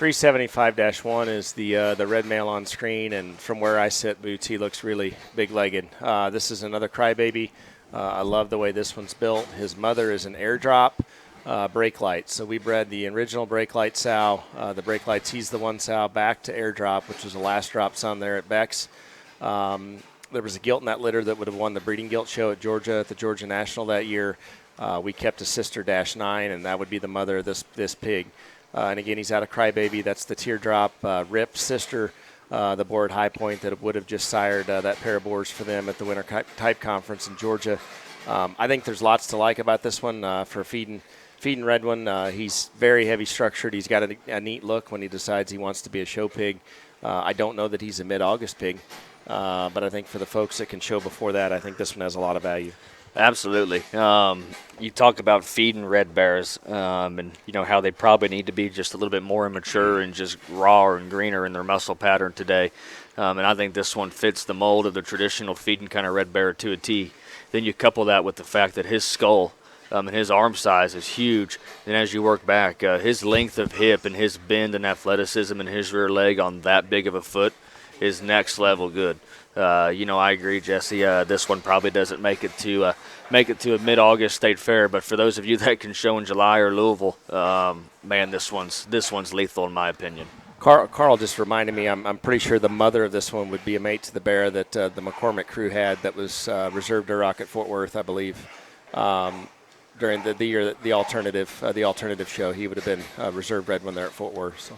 375-1 is the red male on screen, and from where I sit, Boots, he looks really big-legged. This is another crybaby. I love the way this one's built. His mother is an airdrop brake light. So we bred the original brake light sow. The brake lights, he's the one sow back to airdrop, which was the last drop son there at Beck's. There was a gilt in that litter that would have won the breeding gilt show at Georgia at the Georgia National that year. We kept a sister -9, and that would be the mother of this pig. And again, he's out of crybaby. That's the teardrop Rip sister, the boar at High Point that would have just sired that pair of boars for them at the Winter Type Conference in Georgia. I think there's lots to like about this one for feeding red one. He's very heavy structured. He's got a neat look when he decides he wants to be a show pig. I don't know that he's a mid-August pig, but I think for the folks that can show before that, I think this one has a lot of value. Absolutely. You talk about feeding red bears, and how they probably need to be just a little bit more immature and just rawer and greener in their muscle pattern today. And I think this one fits the mold of the traditional feeding kind of red bear to a T. Then you couple that with the fact that his skull and his arm size is huge. And as you work back, his length of hip and his bend and athleticism and his rear leg on that big of a foot is next level good. I agree, Jesse. This one probably doesn't make it to a mid-August state fair, but for those of you that can show in July or Louisville, man, this one's lethal in my opinion. Carl just reminded me. I'm pretty sure the mother of this one would be a mate to the bear that the McCormick crew had that was reserved to Rock at Fort Worth, I believe, during the year that the alternative show. He would have been reserve bred when they're at Fort Worth. So.